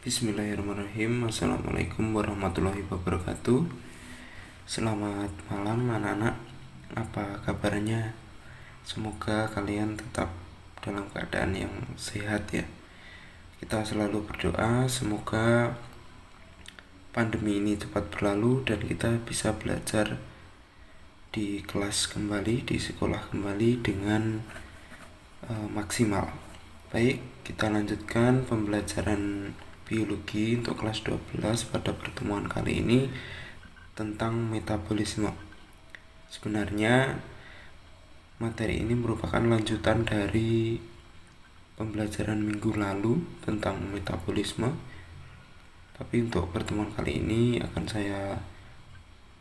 Bismillahirrahmanirrahim. Assalamualaikum warahmatullahi wabarakatuh. Selamat malam anak-anak. Apa kabarnya? Semoga kalian tetap dalam keadaan yang sehat ya. Kita selalu berdoa semoga pandemi ini cepat berlalu dan kita bisa belajar di kelas kembali, di sekolah kembali dengan maksimal. Baik, kita lanjutkan pembelajaran biologi untuk kelas 12 pada pertemuan kali ini tentang metabolisme. Sebenarnya materi ini merupakan lanjutan dari pembelajaran minggu lalu tentang metabolisme. Tapi untuk pertemuan kali ini akan saya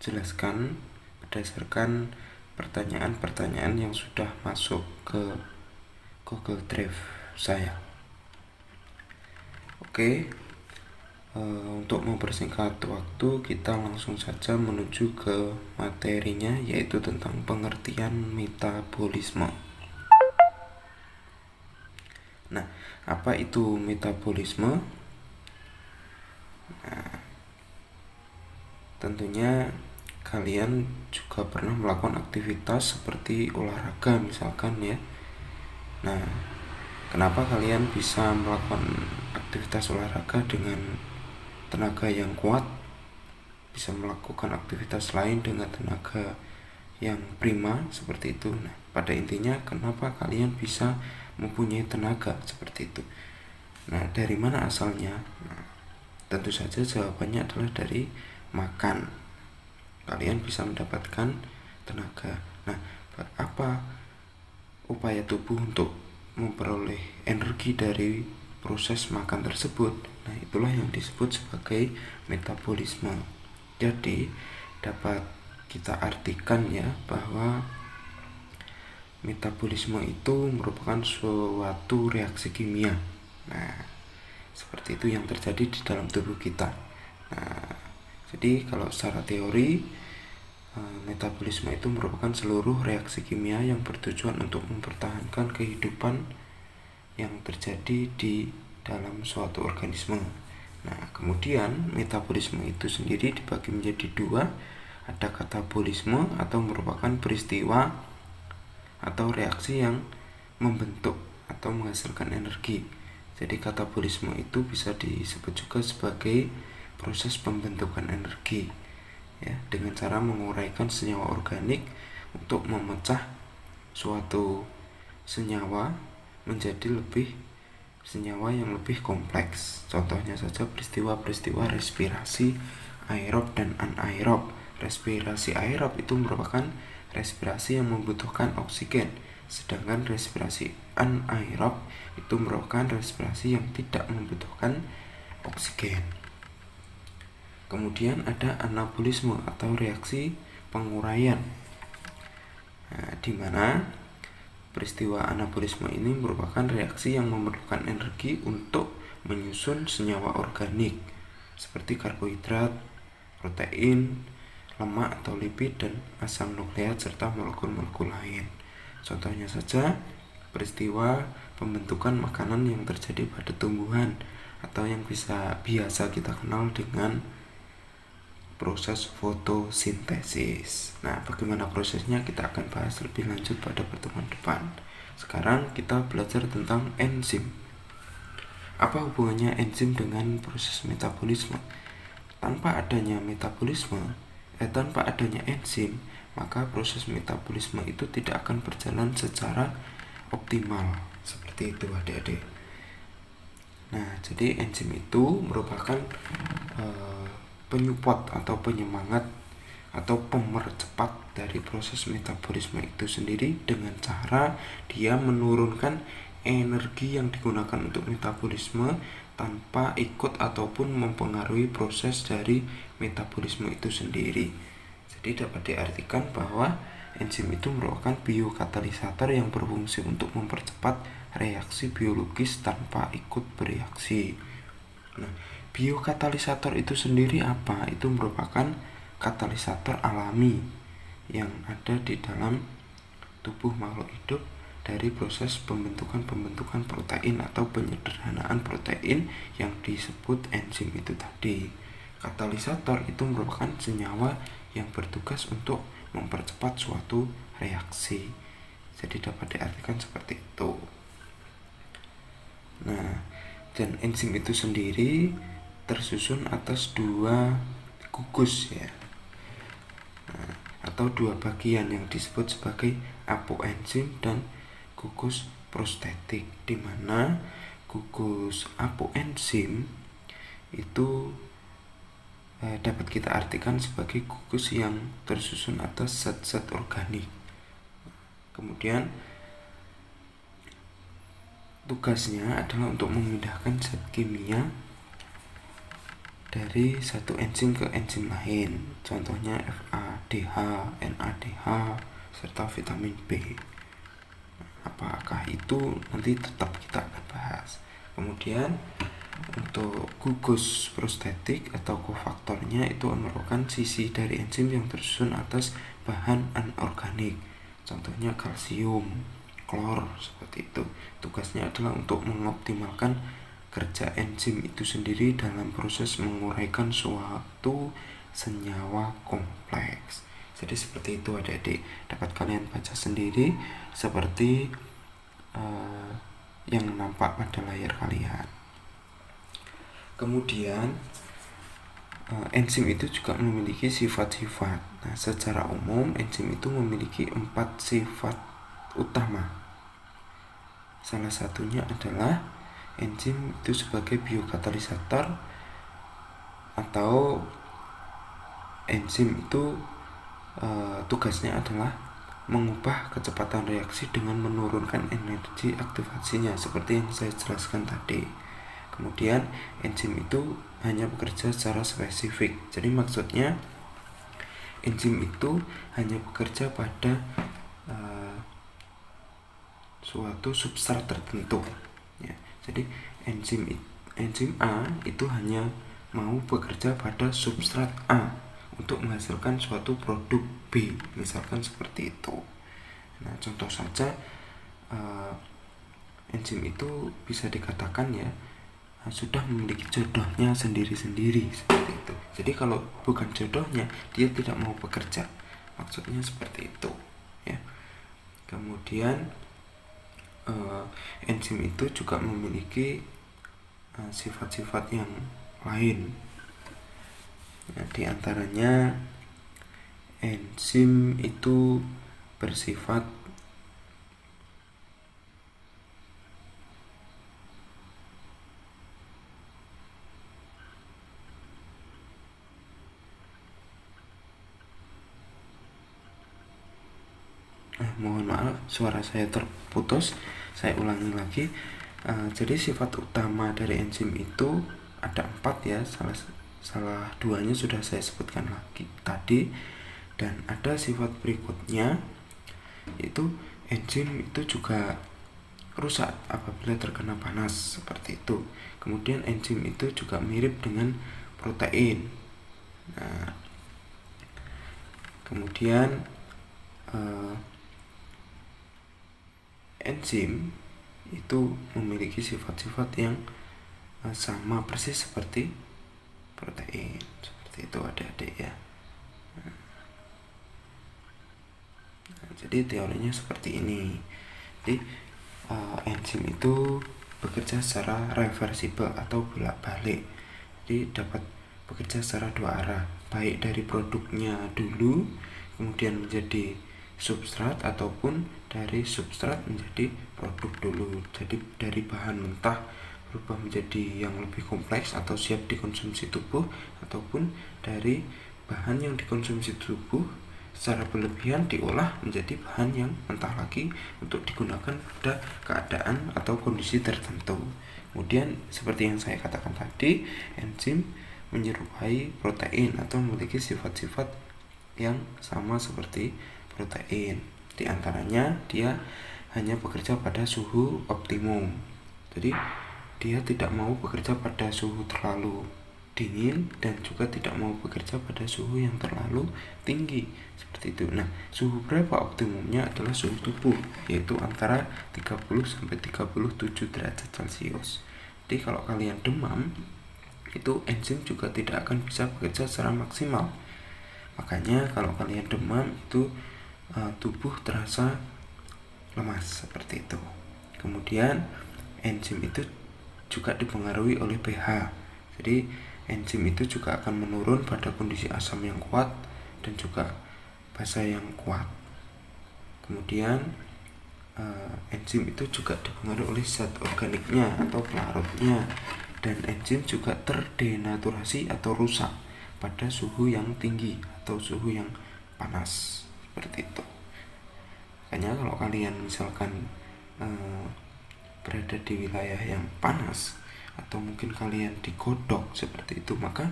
jelaskan berdasarkan pertanyaan-pertanyaan yang sudah masuk ke Google Drive saya. Oke, untuk mempersingkat waktu, kita langsung saja menuju ke materinya, yaitu tentang pengertian metabolisme. Nah, apa itu metabolisme? Nah, tentunya kalian juga pernah melakukan aktivitas seperti olahraga misalkan ya. Nah, kenapa kalian bisa melakukan aktivitas olahraga dengan tenaga yang kuat, bisa melakukan aktivitas lain dengan tenaga yang prima seperti itu? Nah, pada intinya kenapa kalian bisa mempunyai tenaga seperti itu? Nah, dari mana asalnya? Nah, tentu saja jawabannya adalah dari makan. Kalian bisa mendapatkan tenaga. Nah, apa upaya tubuh untuk memperoleh energi dari proses makan tersebut? Nah, itulah yang disebut sebagai metabolisme. Jadi, dapat kita artikan ya bahwa metabolisme itu merupakan suatu reaksi kimia. Nah, seperti itu yang terjadi di dalam tubuh kita. Nah, jadi kalau secara teori, metabolisme itu merupakan seluruh reaksi kimia yang bertujuan untuk mempertahankan kehidupan yang terjadi di dalam suatu organisme. Nah, kemudian metabolisme itu sendiri dibagi menjadi dua. Ada katabolisme atau merupakan peristiwa atau reaksi yang membentuk atau menghasilkan energi. Jadi katabolisme itu bisa disebut juga sebagai proses pembentukan energi ya, dengan cara menguraikan senyawa organik untuk memecah suatu senyawa menjadi senyawa yang lebih kompleks. Contohnya saja peristiwa-peristiwa respirasi aerob dan anaerob. Respirasi aerob itu merupakan respirasi yang membutuhkan oksigen, sedangkan respirasi anaerob itu merupakan respirasi yang tidak membutuhkan oksigen. Kemudian ada anabolisme atau reaksi penguraian. Nah, di mana peristiwa anabolisme ini merupakan reaksi yang memerlukan energi untuk menyusun senyawa organik seperti karbohidrat, protein, lemak atau lipid, dan asam nukleat serta molekul-molekul lain. Contohnya saja peristiwa pembentukan makanan yang terjadi pada tumbuhan atau yang biasa kita kenal dengan proses fotosintesis. Nah, bagaimana prosesnya kita akan bahas lebih lanjut pada pertemuan depan. Sekarang kita belajar tentang enzim. Apa hubungannya enzim dengan proses metabolisme? Tanpa adanya enzim, maka proses metabolisme itu tidak akan berjalan secara optimal. Seperti itu adik-adik. Nah, jadi enzim itu merupakan penyupport atau penyemangat atau pemercepat dari proses metabolisme itu sendiri dengan cara dia menurunkan energi yang digunakan untuk metabolisme tanpa ikut ataupun mempengaruhi proses dari metabolisme itu sendiri. Jadi dapat diartikan bahwa enzim itu merupakan biokatalisator yang berfungsi untuk mempercepat reaksi biologis tanpa ikut bereaksi. Nah, biokatalisator itu sendiri apa? Itu merupakan katalisator alami yang ada di dalam tubuh makhluk hidup dari proses pembentukan protein atau penyederhanaan protein yang disebut enzim itu tadi. Katalisator itu merupakan senyawa yang bertugas untuk mempercepat suatu reaksi. Jadi dapat diartikan seperti itu. Nah, dan enzim itu sendiri tersusun atas dua gugus ya, atau dua bagian yang disebut sebagai apoenzim dan gugus prostetik, di mana gugus apoenzim itu dapat kita artikan sebagai gugus yang tersusun atas zat-zat organik. Kemudian tugasnya adalah untuk memindahkan zat kimia dari satu enzim ke enzim lain, contohnya FADH, NADH, serta vitamin B. Apakah itu nanti tetap kita akan bahas. Kemudian untuk gugus prostetik atau kofaktornya itu merupakan sisi dari enzim yang tersusun atas bahan anorganik, contohnya kalsium, klor, seperti itu. Tugasnya adalah untuk mengoptimalkan kerja enzim itu sendiri dalam proses menguraikan suatu senyawa kompleks. Jadi seperti itu adik-adik, dapat kalian baca sendiri seperti yang nampak pada layar kalian. Kemudian enzim itu juga memiliki sifat-sifat. Nah, secara umum enzim itu memiliki 4 sifat utama. Salah satunya adalah enzim itu sebagai biokatalisator, atau enzim itu tugasnya adalah mengubah kecepatan reaksi dengan menurunkan energi aktivasinya seperti yang saya jelaskan tadi. Kemudian enzim itu hanya bekerja secara spesifik. Jadi maksudnya enzim itu hanya bekerja pada suatu substrat tertentu ya. Jadi enzim A itu hanya mau bekerja pada substrat A untuk menghasilkan suatu produk B, misalkan seperti itu. Nah, contoh saja enzim itu bisa dikatakan ya sudah memiliki jodohnya sendiri-sendiri, seperti itu. Jadi kalau bukan jodohnya, dia tidak mau bekerja, maksudnya seperti itu ya. Kemudian enzim itu juga memiliki sifat-sifat yang lain. Nah, di antaranya enzim itu bersifat mohon maaf, suara saya terputus, saya ulangi lagi. Jadi sifat utama dari enzim itu ada 4 ya, salah duanya sudah saya sebutkan lagi tadi. Dan ada sifat berikutnya, yaitu enzim itu juga rusak apabila terkena panas, seperti itu. Kemudian enzim itu juga mirip dengan protein. Nah, kemudian enzim itu memiliki sifat-sifat yang sama persis seperti protein, seperti itu adik-adik ya. Nah, jadi teorinya seperti ini. Jadi enzim itu bekerja secara reversibel atau bolak-balik. Jadi dapat bekerja secara dua arah, baik dari produknya dulu kemudian menjadi substrat, ataupun dari substrat menjadi produk dulu. Jadi dari bahan mentah berubah menjadi yang lebih kompleks atau siap dikonsumsi tubuh, ataupun dari bahan yang dikonsumsi tubuh secara berlebihan diolah menjadi bahan yang mentah lagi untuk digunakan pada keadaan atau kondisi tertentu. Kemudian seperti yang saya katakan tadi, enzim menyerupai protein atau memiliki sifat-sifat yang sama seperti protein. Di antaranya dia hanya bekerja pada suhu optimum. Jadi dia tidak mau bekerja pada suhu terlalu dingin dan juga tidak mau bekerja pada suhu yang terlalu tinggi seperti itu. Nah, suhu berapa optimumnya adalah suhu tubuh, yaitu antara 30 sampai 37 derajat Celcius. Jadi kalau kalian demam, itu enzim juga tidak akan bisa bekerja secara maksimal. Makanya kalau kalian demam itu tubuh terasa lemas seperti itu. Kemudian enzim itu juga dipengaruhi oleh pH. Jadi enzim itu juga akan menurun pada kondisi asam yang kuat dan juga basa yang kuat. Kemudian enzim itu juga dipengaruhi oleh zat organiknya atau pelarutnya, dan enzim juga terdenaturasi atau rusak pada suhu yang tinggi atau suhu yang panas seperti itu. Makanya kalau kalian misalkan berada di wilayah yang panas atau mungkin kalian digodok seperti itu, maka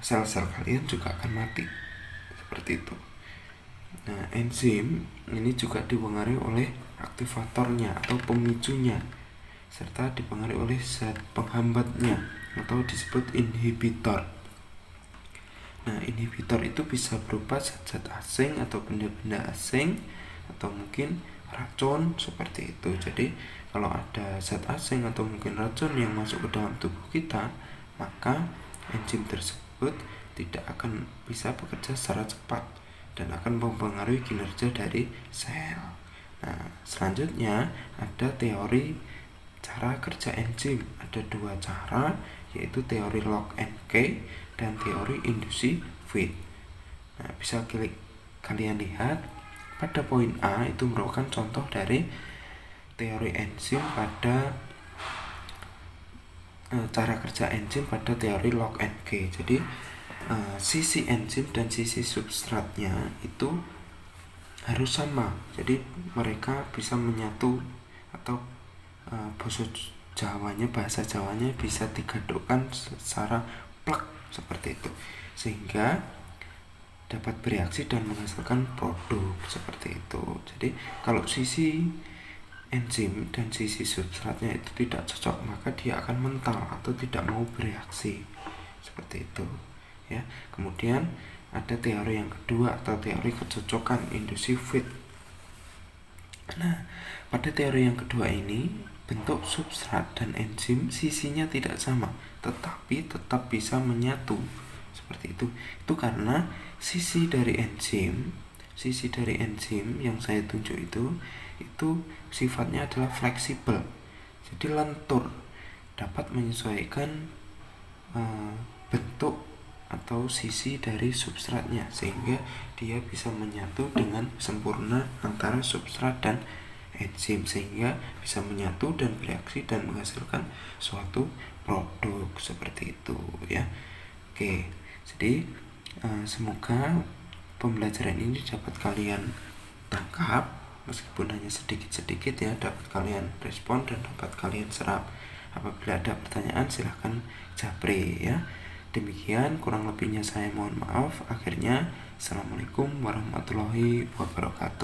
sel-sel kalian juga akan mati seperti itu. Nah, enzim ini juga dipengaruhi oleh aktivatornya atau pemicunya, serta dipengaruhi oleh zat penghambatnya atau disebut inhibitor. Nah, inhibitor itu bisa berupa zat-zat asing atau benda-benda asing atau mungkin racun seperti itu. Jadi kalau ada zat asing atau mungkin racun yang masuk ke dalam tubuh kita, maka enzim tersebut tidak akan bisa bekerja secara cepat dan akan mempengaruhi kinerja dari sel. Nah, selanjutnya ada teori cara kerja enzim. Ada dua cara, yaitu teori lock and key dan teori induksi feed. Nah, bisa kalian lihat pada poin A itu merupakan contoh dari teori enzim pada cara kerja enzim pada teori lock and key. Jadi sisi enzim dan sisi substratnya itu harus sama. Jadi mereka bisa menyatu atau bahasa Jawanya bisa digadukkan secara plek seperti itu, sehingga dapat bereaksi dan menghasilkan produk seperti itu. Jadi kalau sisi enzim dan sisi substratnya itu tidak cocok, maka dia akan mental atau tidak mau bereaksi seperti itu ya. Kemudian ada teori yang kedua atau teori kecocokan induksi feed. Nah, pada teori yang kedua ini bentuk substrat dan enzim sisinya tidak sama, tetapi tetap bisa menyatu seperti itu. Itu karena sisi dari enzim yang saya tunjuk itu sifatnya adalah fleksibel, jadi lentur, dapat menyesuaikan bentuk atau sisi dari substratnya, sehingga dia bisa menyatu dengan sempurna antara substrat dan enzim, sehingga bisa menyatu dan bereaksi dan menghasilkan suatu produk seperti itu ya. Oke, jadi semoga pembelajaran ini dapat kalian tangkap, meskipun hanya sedikit-sedikit ya, dapat kalian respon dan dapat kalian serap. Apabila ada pertanyaan silahkan japri ya. Demikian, kurang lebihnya saya mohon maaf. Akhirnya, Assalamualaikum warahmatullahi wabarakatuh.